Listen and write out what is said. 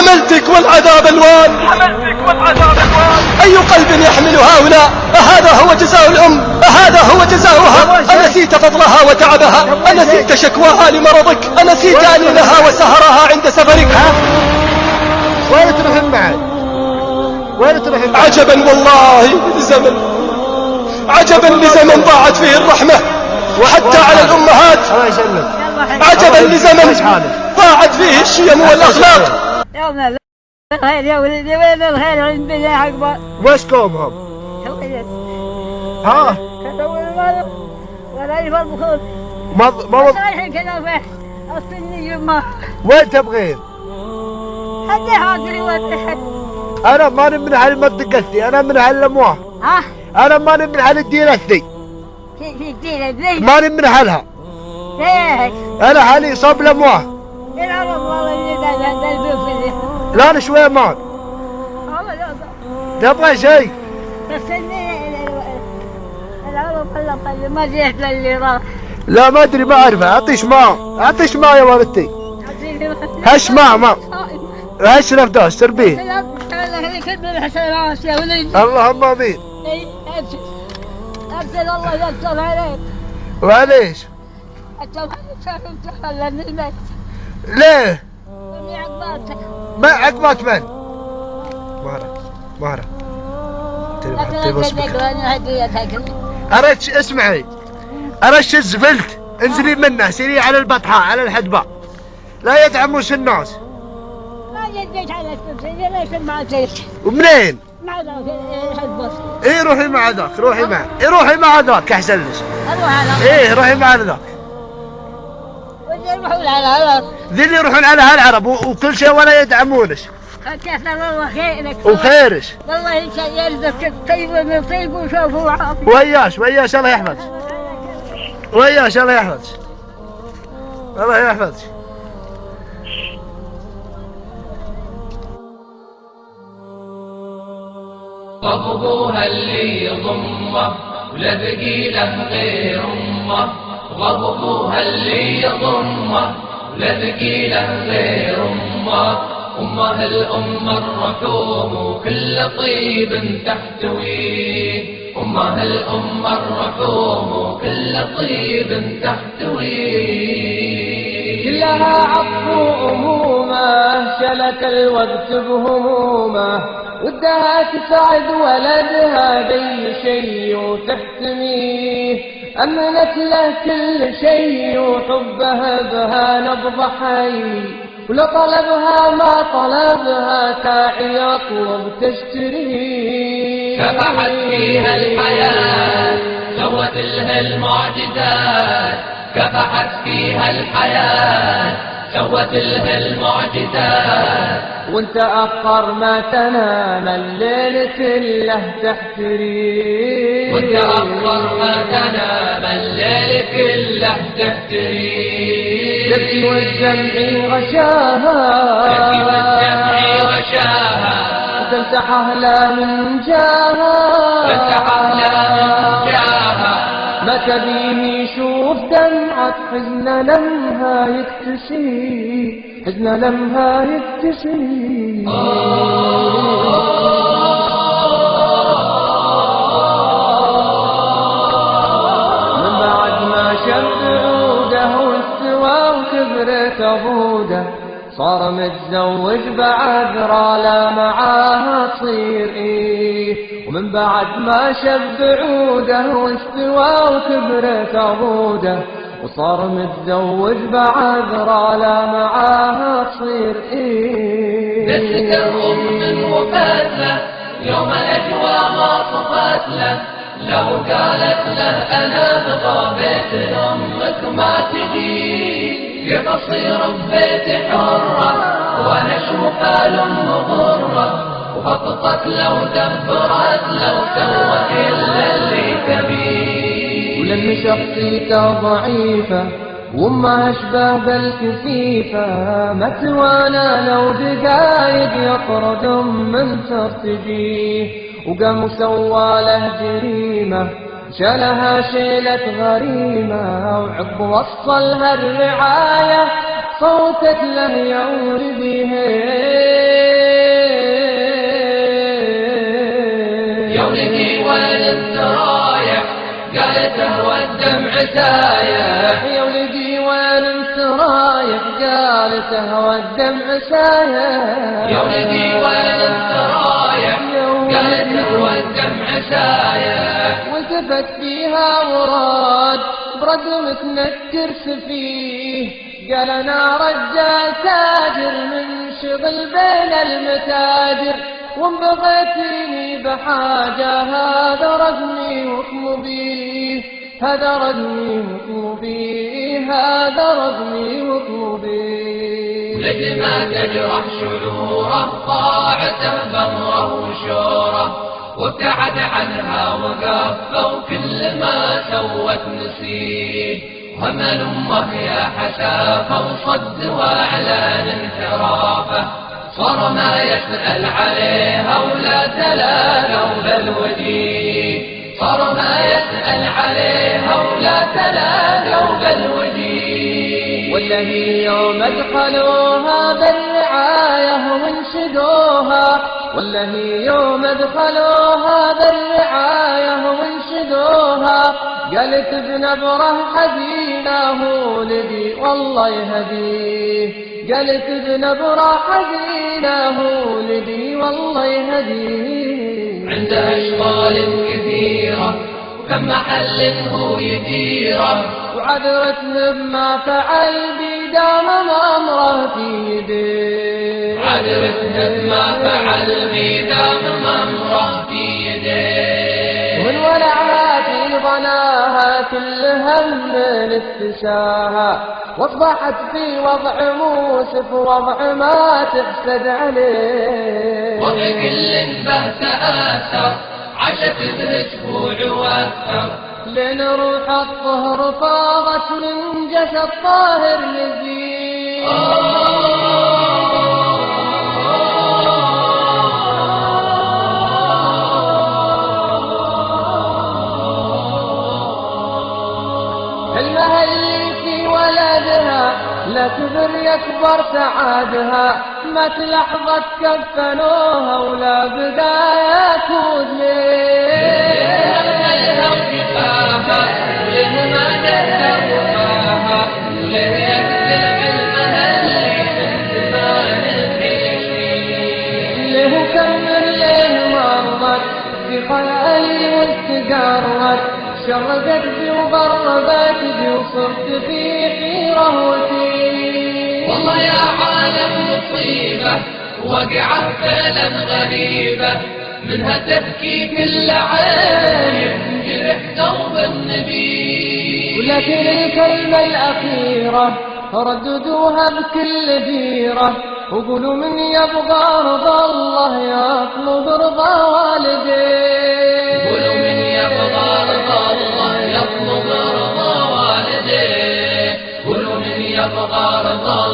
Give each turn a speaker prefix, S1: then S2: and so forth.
S1: حملتك والعذاب الوان، أي قلب يحمل هؤلاء؟ أهذا هو جزاء الأم؟ أهذا هو جزاؤها؟ أنسيت فضلها وتعبها؟ أنسيت شكواها لمرضك؟ أنسيت أنينها وسهرها عند سفرك؟
S2: وين تروحين معي؟ وين تروحين معي؟
S1: عجبا والله لزمن، عجبا لزمن ضاعت فيه الرحمة وحتى على الأمهات. عجبا لزمن ضاعت فيه الشيم والأخلاق.
S3: يوم الخير يا ولدي، وين الخير عندنا حقبة؟
S2: وش قومهم؟ ها؟
S3: كتبوا المال ولا يفرقون.
S2: ما
S3: صالحين كذا فيه أصلني يما.
S2: وين تبغين؟
S3: حتى حاضري واتحد.
S2: أنا ماني من أهل منطقتي، أنا من أهل الأمواه.
S3: ها؟
S2: أنا ماني من أهل الديرة ذي.
S3: في الديرة ذي؟
S2: ماني من أهلها.
S3: ليش؟
S2: أنا حالي صوب الأمواه.
S3: العرب والله اللي ده البيوت.
S2: لا أنا شوية مان. تبغى شيء؟
S3: بس العرب اللي ما جيت للي راح.
S2: لا ما أدري، ما أعرفه. أعطيش ماء، أعطيش ماء يا ولدتي. هش ماء هش نفداس تربيه. اللهم آمين.
S3: أرسل الله يستر عليك.
S2: وعليش؟ ليه؟ ما عقبات من؟ مهرة أرش اسمعي، أرش الزفلت انزلي منه، سيري على البطحاء على الحدباء، لا يدعموش الناس.
S3: ما يديك على السبسيدي ليش ما تيك.
S2: ومنين؟
S3: مع ذاك الحدباء.
S2: ايه روحي مع ذاك، روحي معه، ايه روحي مع ذاك احسن لك.
S3: اروح على
S2: ايه روحي مع ذاك.
S3: واللي يروحون على العرب.
S2: ذي اللي يروحون على هالعرب وكل شيء ولا يدعمونش.
S3: كثر الله خيرك.
S2: وخيرش.
S3: والله يرزقك طيب من طيب وشوفوا عافية.
S2: وياش الله يحفظك. وياش الله يحفظك. الله يحفظك.
S4: غضبوها اللي يضمه ولا بقي له غير امه، غضبوها اللي يضمه ولا بقي له غير امه، امه الامه الرحوم وكل طيب تحتويه، امه الامه الرحوم وكل طيب تحتويه. كلها عطف وامومه شلت الوقت بهمومه، ودها تساعد ولدها بأي شيء وتحتميه، أمنت له كل شيء وحبها بها نبض حي، ولطلبها ما طلبها ساعي يطلب تشتريه. كفحت فيها الحياة سوت لها المعجزات، كفحت فيها الحياة سوت لها المعجزات، وانت أخر ما تنام الليل كله تحتريه، وانت أخر ما تنام الليل كله تحتريه. تبكي والدمع غشاها، تبكي والدمع غشاها، وتمسح أهلها من جاها، تمسح أهلها من جاها، ما تبيه يشوف دمعة حزن لمها يكتشي، حزن لمها يكتشي. من بعد ما شب عوده واستوى وكبرت عبوده، صار متزوج بعذرا لا معاها تصير إيه، ومن بعد ما شب عوده واستوى وكبرت عبوده، وصار متزوج بعذرا لا معاها تصير إيه. نسك من وفات له يوم الأجوى ما صفات له، لو قالت له أنا بغابت أمك ما تجي، يقصير ببيت حرة وانا شو حال مغرة، وخططت لو دبرت لو سوت الا اللي تبيه. ولما شخصيته ضعيفة وما اشبه بالكثيفة، ما توانى لو دقايق يطرد من ترتجيه، وقام وسوى له جريمة شالها شيلة غريمة، وعقب وصلها الرعاية صوتت له يا ولدي يا ولدي وين انت رايح؟ قالته والدمع سايح. يا ولدي وين انت رايح؟ قالته والدمع سايح. يا ولدي وين انت رايح؟ قالته والدمع سايح. والتفت فيها وراد برد متنكر سفيه، قال انا رجال تاجر منشغل بين المتاجر، وان بغيتني بحاجة هذا رقمي واطلبيه، هذا رقمي واطلبيه، هذا رقمي واطلبيه. لجل ما تجرح شعوره طاعته بمره وشوره، وابتعد عنها وقفه وكل ما سوت نسيه. همل امه يا حسافه وصد واعلان انحرافه، صار ما يسأل عليها ولا تلاقوا بالوجيه. صار ما يسأل عليها ولا تلاقوا بالوجيه. والذي يوم ادخلوها بالرعاية وانشدوها، والذي يوم ادخلوها بالرعاية وانشدوها، قالت بنبره حزينه ولدي والله يهديه. قالت بنبره حزينه ولدي والله يهديه. عنده أشغال كثيرة وكم محل هو يديره، وعذرته بما فعل بدام أمره في يديه. عذرته بما فعل بدام أمره في يديه. والولعات في ظناها كلها من افتشاها، واصبحت في وضع موسف وضع ما تحسد عليه. وضع كل به تأثر عاشت بأسبوع وأكثر، لين روح الطهر فاضت من جسد طاهر نزيه. حلمها اللي في ولدها لا كبر يكبر سعادها، ما تلحظت كفنوها ولا بداية وزليه. أملها وكفاها ليه ما جدها وفاها، ليه يكتب المهل ما نفيش، ليه كمل ليه مرضت في خيالي واتقرت، شردت بي وضربت بي وصرت في حيرة وتيه. والله يا عالم مصيبة وقعت فعلا غريبة، منها تبكي كل عين ينجرح ثوب النبي. ولكن الكلمة الأخيرة رددوها بكل ديرة، وقولوا من يبغى رضا الله يطلب رضا والديه. قولوا من يبغى رضا الله يطلب رضا والديه. قولوا من يبغى رضا